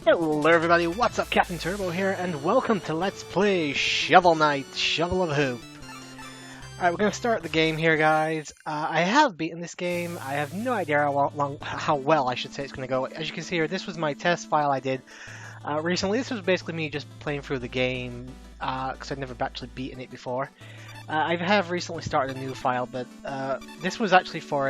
Hello everybody, what's up? CaptainTurbo here, and welcome to Let's Play Shovel Knight, Shovel of Hope. Alright, we're going to start the game here, guys. I have beaten this game. I have no idea how well I should say it's going to go. As you can see here, this was my test file I did recently. This was basically me just playing through the game, because I'd never actually beaten it before. I have recently started a new file, but this was actually for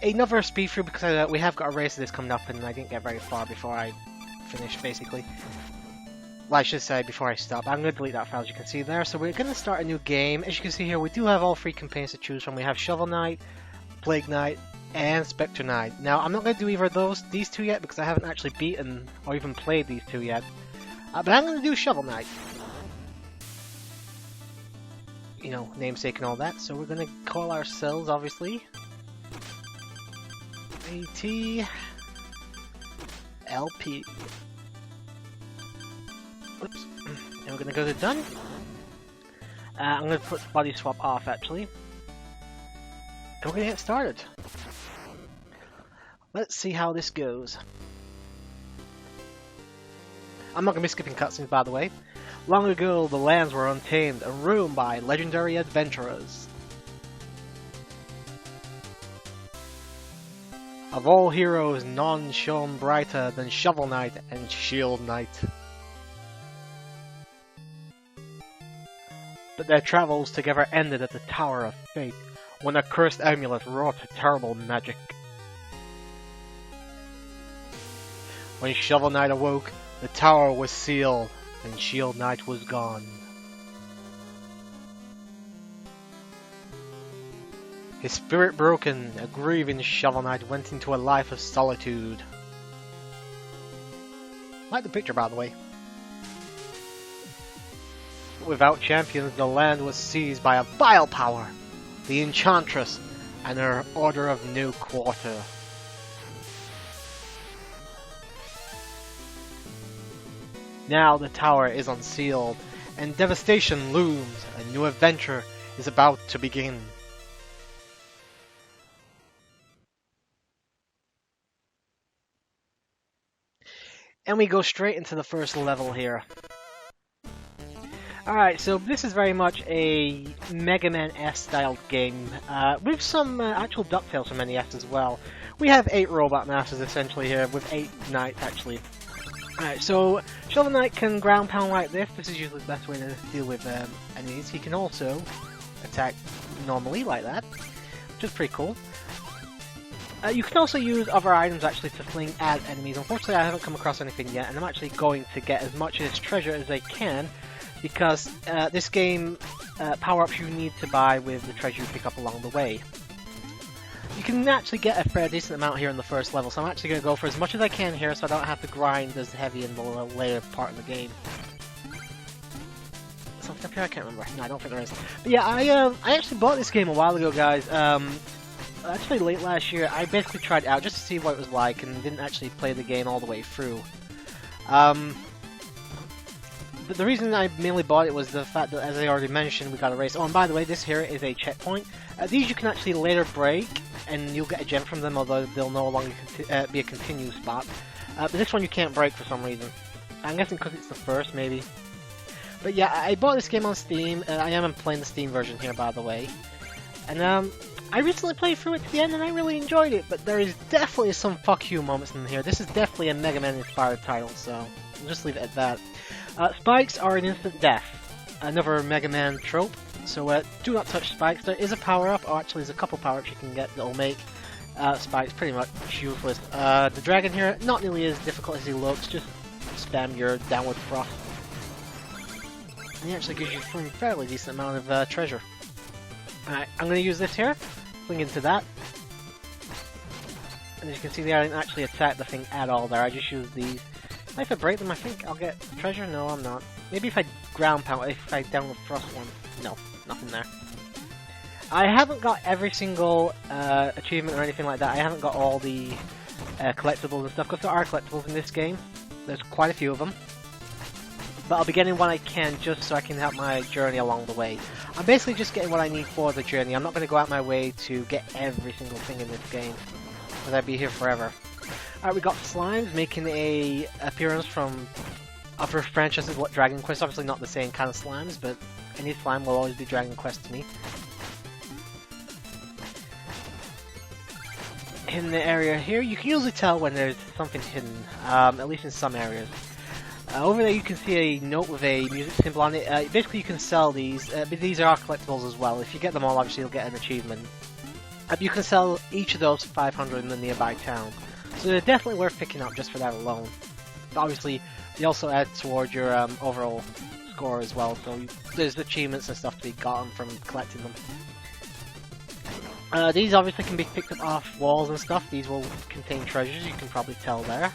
another speed through, because we have got a race of this coming up and I didn't get very far before I finished, basically. Well, I should say before I stop. I'm going to delete that file, as you can see there. So we're going to start a new game. As you can see here, we do have all three campaigns to choose from. We have Shovel Knight, Plague Knight, and Spectre Knight. Now, I'm not going to do either of these two yet, because I haven't actually beaten or even played these two yet. But I'm going to do Shovel Knight. You know, namesake and all that. So we're going to call ourselves, obviously, AT LP. Oops. And we're gonna go to done. I'm gonna put body swap off actually. And we're gonna get started. Let's see how this goes. I'm not gonna be skipping cutscenes, by the way. Long ago, the lands were untamed and roamed by legendary adventurers. Of all heroes, none shone brighter than Shovel Knight and Shield Knight. But their travels together ended at the Tower of Fate, when a cursed amulet wrought terrible magic. When Shovel Knight awoke, the tower was sealed, and Shield Knight was gone. His spirit broken, a grieving Shovel Knight went into a life of solitude. Like the picture, by the way. Without champions, the land was seized by a vile power, the Enchantress, and her Order of No Quarter. Now the tower is unsealed, and devastation looms. A new adventure is about to begin. And we go straight into the first level here. Alright, so this is very much a Mega Man-esque styled game, with some actual DuckTales from NES as well. We have 8 Robot Masters essentially here, with 8 Knights actually. Alright, so Shovel Knight can ground pound like this. This is usually the best way to deal with enemies. He can also attack normally like that, which is pretty cool. You can also use other items actually to fling at enemies. Unfortunately, I haven't come across anything yet, and I'm actually going to get as much of this treasure as I can, because this game, power-ups you need to buy with the treasure you pick up along the way. You can actually get a fair decent amount here in the first level, so I'm actually going to go for as much as I can here so I don't have to grind as heavy in the later part of the game. Something up here? I can't remember. No, I don't think there is. But yeah, I actually bought this game a while ago, guys. Actually late last year. I basically tried it out just to see what it was like and didn't actually play the game all the way through. But the reason I mainly bought it was the fact that, as I already mentioned, we got a race. Oh, and by the way, this here is a checkpoint. These you can actually later break, and you'll get a gem from them, although they'll no longer be a continuous spot. But this one you can't break for some reason. I'm guessing because it's the first, maybe. But yeah, I bought this game on Steam. I am playing the Steam version here, by the way. And I recently played through it to the end and I really enjoyed it, but there is definitely some fuck you moments in here. This is definitely a Mega Man inspired title, so I'll just leave it at that. Spikes are an instant death, another Mega Man trope, so do not touch spikes. There is a power up, or actually there's a couple power ups you can get that will make spikes pretty much useless. The dragon here, not nearly as difficult as he looks, just spam your downward thrust. And he actually gives you a fairly decent amount of treasure. Alright, I'm going to use this here, fling into that. And as you can see there, I didn't actually attack the thing at all there, I just used these. If I break them, I think I'll get treasure? No, I'm not. Maybe if I ground pound, if I downward thrust one. No, nothing there. I haven't got every single achievement or anything like that. I haven't got all the collectibles and stuff, because there are collectibles in this game. There's quite a few of them. but I'll be getting what I can just so I can help my journey along the way. I'm basically just getting what I need for the journey. I'm not going to go out my way to get every single thing in this game, because I'd be here forever. Alright, we got slimes making a appearance from other franchises, what Dragon Quest, obviously not the same kind of slimes, but any slime will always be Dragon Quest to me. In the area here, you can usually tell when there's something hidden, at least in some areas. Over there you can see a note with a music symbol on it. Basically you can sell these, but these are collectibles as well. If you get them all, obviously you'll get an achievement. You can sell each of those for 500 in the nearby town. So they're definitely worth picking up just for that alone. But obviously, they also add towards your overall score as well, so there's achievements and stuff to be gotten from collecting them. These obviously can be picked up off walls and stuff. These will contain treasures, you can probably tell there.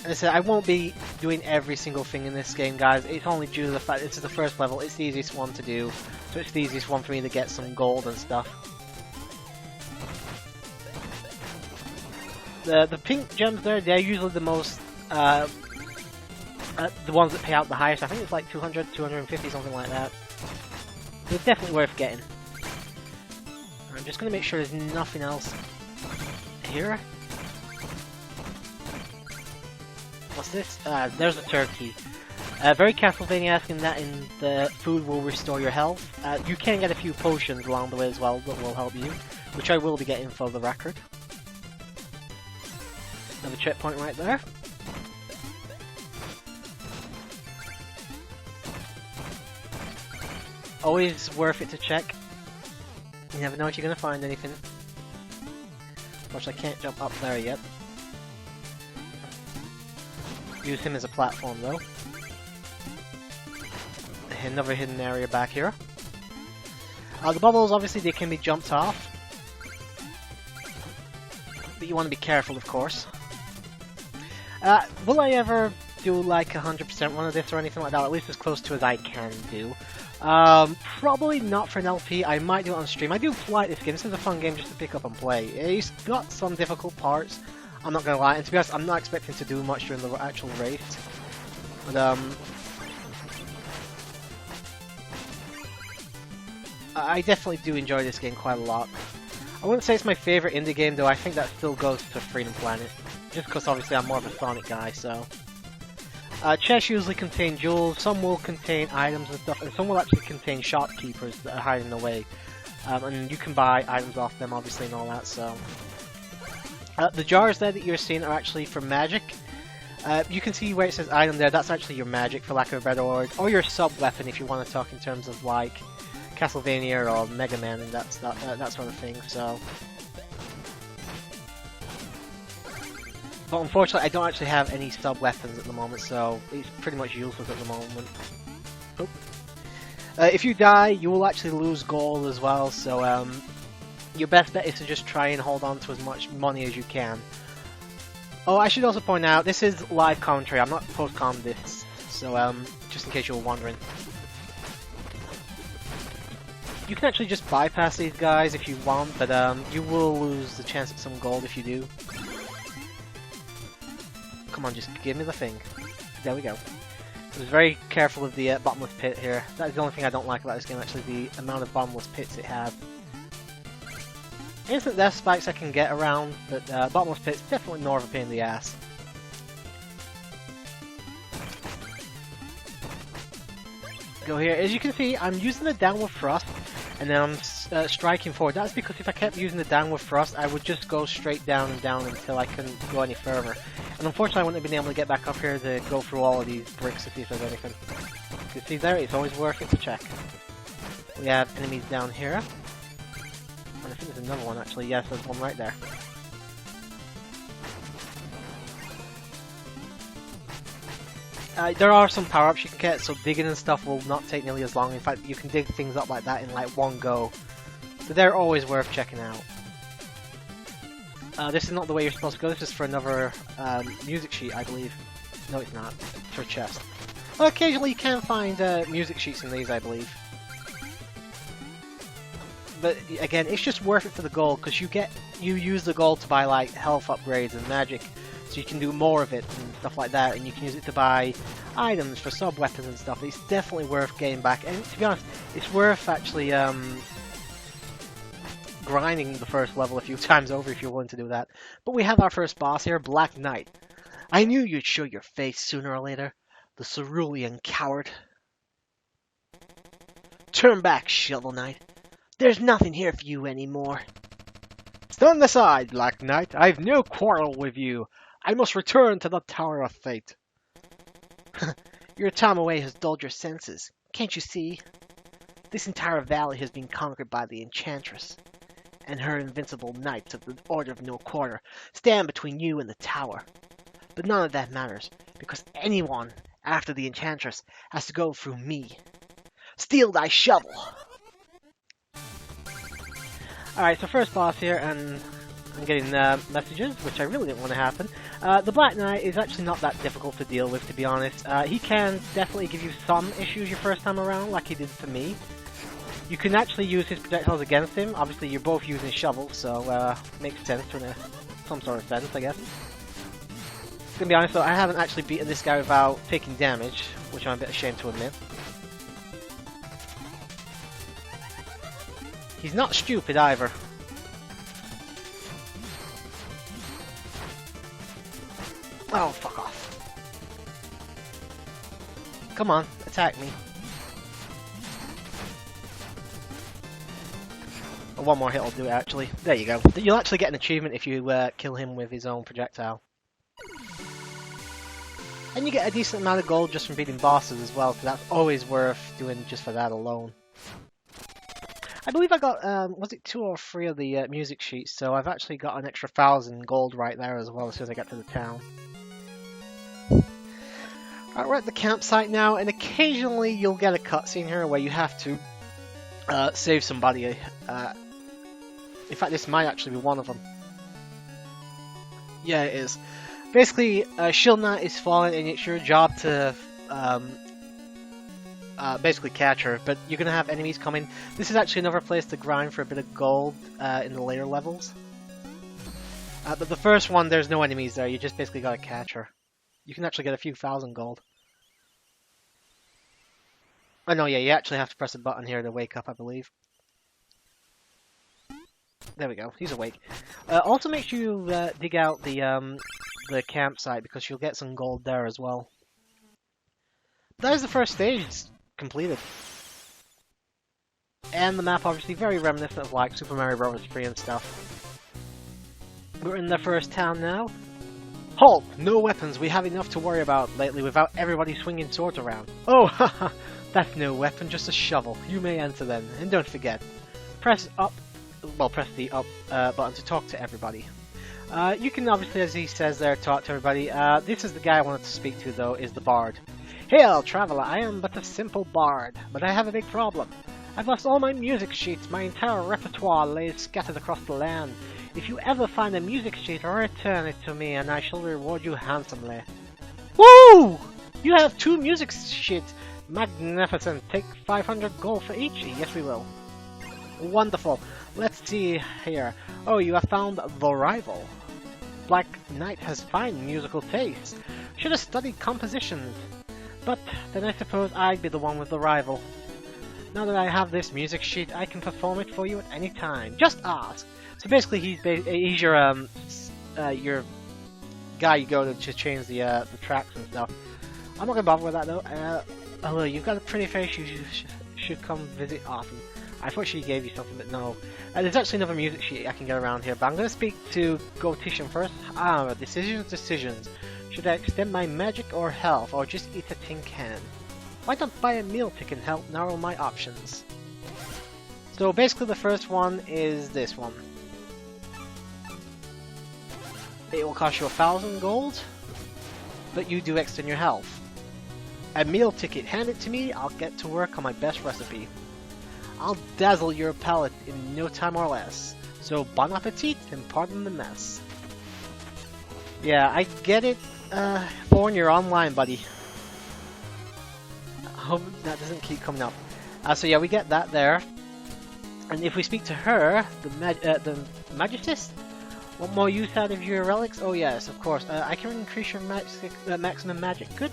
As I said, I won't be doing every single thing in this game, guys. It's only due to the fact this is the first level, it's the easiest one to do, so it's the easiest one for me to get some gold and stuff. The pink gems there, they're usually the most, the ones that pay out the highest. I think it's like 200, 250, something like that. It's definitely worth getting. I'm just going to make sure there's nothing else here. What's this? There's a turkey. Very Castlevania-esque in that the food will restore your health. You can get a few potions along the way as well that will help you, which I will be getting for the record. Another checkpoint right there. Always worth it to check. You never know if you're going to find anything. Unfortunately, I can't jump up there yet. Use him as a platform though. Another hidden area back here. The bubbles, obviously, they can be jumped off. But you want to be careful, of course. Will I ever do like 100% run of this or anything like that? At least as close to as I can do. Probably not for an LP. I might do it on stream. I do like this game. This is a fun game just to pick up and play. It's got some difficult parts, I'm not gonna lie. And to be honest, I'm not expecting to do much during the actual race. But I definitely do enjoy this game quite a lot. I wouldn't say it's my favorite indie game though. I think that still goes to Freedom Planet. Just because obviously I'm more of a Sonic guy, so. Chests usually contain jewels, some will contain items and stuff, and some will actually contain shopkeepers that are hiding away. And you can buy items off them obviously and all that, so. The jars there that you're seeing are actually for magic. You can see where it says item there, that's actually your magic for lack of a better word, or your sub-weapon if you want to talk in terms of like Castlevania or Mega Man and that sort of thing, so. But unfortunately, I don't actually have any sub-weapons at the moment, so it's pretty much useless at the moment. Oh. If you die, you will actually lose gold as well, so your best bet is to just try and hold on to as much money as you can. Oh, I should also point out, this is live commentary, I'm not post-com this, so just in case you were wondering. You can actually just bypass these guys if you want, but you will lose the chance at some gold if you do. Come on, just give me the thing. There we go. I was very careful of the bottomless pit here. That is the only thing I don't like about this game, actually, the amount of bottomless pits it has. Instant death spikes I can get around, but bottomless pits definitely more of a pain in the ass. Go here. As you can see, I'm using the downward thrust, and then I'm striking forward. That's because if I kept using the downward thrust, I would just go straight down and down until I couldn't go any further. And unfortunately, I wouldn't have been able to get back up here to go through all of these bricks to see if there's anything. You can see there, it's always worth it to check. We have enemies down here. And I think there's another one actually. Yes, there's one right there. There are some power-ups you can get, so digging and stuff will not take nearly as long. In fact, you can dig things up like that in like one go. So they're always worth checking out. This is not the way you're supposed to go. This is for another music sheet, I believe. No, it's not. It's for a chest. Well, occasionally you can find music sheets in these, I believe. But again, it's just worth it for the gold, because you use the gold to buy like health upgrades and magic so you can do more of it and stuff like that, and you can use it to buy items for sub-weapons and stuff. It's definitely worth getting back, and to be honest, it's worth actually grinding the first level a few times over if you're willing to do that. But we have our first boss here, Black Knight. I knew you'd show your face sooner or later, the cerulean coward. Turn back, Shovel Knight. There's nothing here for you anymore. Stand aside, Black Knight. I've no quarrel with you. I must return to the Tower of Fate. Your time away has dulled your senses. Can't you see? This entire valley has been conquered by the Enchantress, and her invincible knights of the Order of No Quarter stand between you and the tower. But none of that matters, because anyone after the Enchantress has to go through me. Steal thy shovel! Alright, so first boss here, and I'm getting messages, which I really didn't want to happen. The Black Knight is actually not that difficult to deal with, to be honest. He can definitely give you some issues your first time around, like he did to me. You can actually use his projectiles against him. Obviously, you're both using shovels, so makes sense in some sort of sense, I guess. To be honest though, I haven't actually beaten this guy without taking damage, which I'm a bit ashamed to admit. He's not stupid either. Oh, fuck off. Come on, attack me. Oh, one more hit will do it, actually. There you go. You'll actually get an achievement if you kill him with his own projectile. And you get a decent amount of gold just from beating bosses as well, so that's always worth doing just for that alone. I believe I got, was it 2 or 3 of the music sheets, so I've actually got an extra 1,000 gold right there as well as soon as I get to the town. Alright, we're at the campsite now, and occasionally you'll get a cutscene here where you have to save somebody. In fact, this might actually be one of them. Yeah, it is. Basically, Shield Knight is fallen, and it's your job to basically catch her, but you're going to have enemies coming. This is actually another place to grind for a bit of gold in the later levels. But the first one, there's no enemies there, you just basically got to catch her. You can actually get a few 1,000 gold. Oh no, yeah, you actually have to press a button here to wake up, I believe. There we go, he's awake. Also make sure you dig out the campsite, because you'll get some gold there as well. That is the first stage completed. And the map obviously very reminiscent of like Super Mario Bros. 3 and stuff. We're in the first town now. Halt! No weapons, we have enough to worry about lately without everybody swinging swords around. Oh, haha! That's no weapon, just a shovel. You may enter then, and don't forget, press up, well, press the up button to talk to everybody. You can obviously, as he says there, talk to everybody. This is the guy I wanted to speak to though, is the Bard. Hail, traveler, I am but a simple bard, but I have a big problem. I've lost all my music sheets, my entire repertoire lays scattered across the land. If you ever find a music sheet, return it to me, and I shall reward you handsomely. Woo! You have 2 music sheets! Magnificent! Take 500 gold for each? Yes, we will. Wonderful. Let's see here. Oh, you have found the rival. Black Knight has fine musical taste. Should have studied compositions. But then I suppose I'd be the one with the rival. Now that I have this music sheet, I can perform it for you at any time. Just ask. So basically, he's your guy you go to change the tracks and stuff. I'm not gonna bother with that though. Hello, you've got a pretty face. You should come visit often. I thought she gave you something, but no. There's actually another music sheet I can get around here, but I'm gonna speak to Goatician first. Decisions. Should I extend my magic or health, or just eat a tin can? Why not buy a meal ticket and help narrow my options? So basically the first one is this one. It will cost you 1,000 gold, but you do extend your health. A meal ticket, hand it to me, I'll get to work on my best recipe. I'll dazzle your palate in no time or less. So bon appetit and pardon the mess. Yeah, I get it. For when you're online, buddy. I hope that doesn't keep coming up. So yeah, we get that there. And if we speak to her, the Magistess, Want more use out of your relics? Oh yes, of course. I can increase your maximum magic. Good.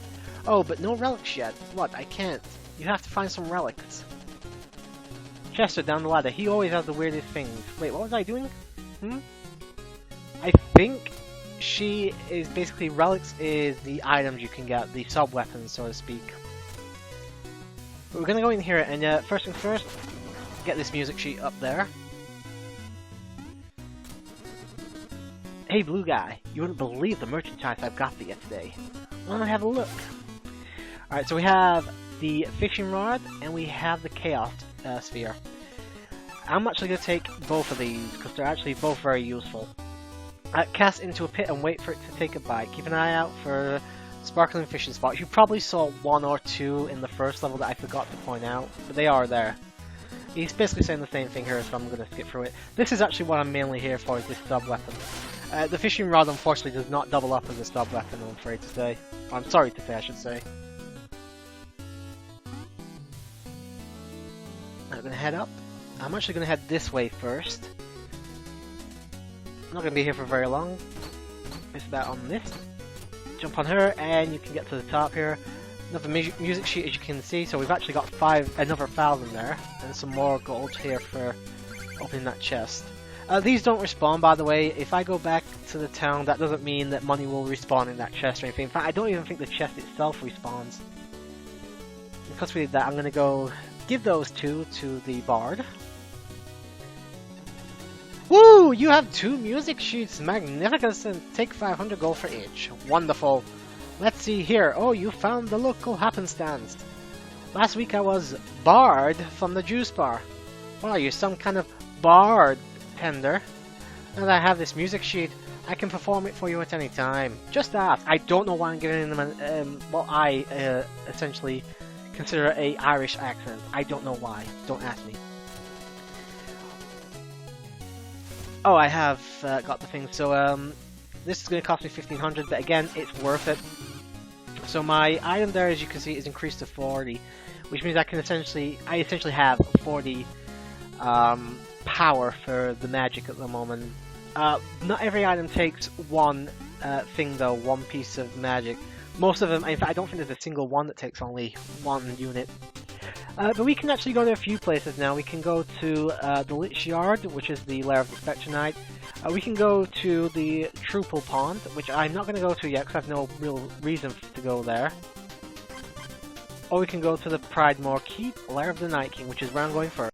Oh, but no relics yet. What? I can't. You have to find some relics. Chester down the ladder. He always has the weirdest things. Wait, what was I doing? I think she is basically relics is the items you can get, the sub weapons, so to speak. But we're gonna go in here and first things first, get this music sheet up there. Hey blue guy, you wouldn't believe the merchandise I've got for you today. Wanna have a look? Alright, so we have the fishing rod and we have the chaos sphere. I'm actually going to take both of these because they're actually both very useful. Cast into a pit and wait for it to take a bite. Keep an eye out for sparkling fishing spots. You probably saw one or two in the first level that I forgot to point out, but they are there. He's basically saying the same thing here, so I'm going to skip through it. This is actually what I'm mainly here for, is this sub-weapon. The fishing rod, unfortunately, does not double up as a sub-weapon, I'm afraid to say. I'm sorry to say, I should say. I'm going to head up. I'm actually going to head this way first. I'm not going to be here for very long. Place that on this. Jump on her, and you can get to the top here. Another music sheet, as you can see, so we've actually got another 1,000 there, and some more gold here for opening that chest. These don't respawn, by the way. If I go back to the town, that doesn't mean that money will respawn in that chest or anything. In fact, I don't even think the chest itself respawns. Because we did that, I'm going to go give those two to the bard. Woo! You have 2 music sheets! Magnificent! Take 500 gold for each. Wonderful. Let's see here. Oh, you found the local happenstance. Last week I was Bard from the juice bar. Well, you're some kind of bard tender. Now that I have this music sheet, I can perform it for you at any time. Just ask. I don't know why I'm giving them what I essentially consider a Irish accent. I don't know why. Don't ask me. Oh, I have got the thing. So this is going to cost me 1,500, but again, it's worth it. So my item there, as you can see, is increased to 40, which means I essentially have 40 power for the magic at the moment. Not every item takes one thing though, one piece of magic. Most of them, in fact, I don't think there's a single one that takes only one unit. But we can actually go to a few places now. We can go to the Lich Yard, which is the lair of the Spectre Knight. We can go to the Truple Pond, which I'm not going to go to yet because I have no real reason to go there. Or we can go to the Pridemore Keep, lair of the Night King, which is where I'm going first.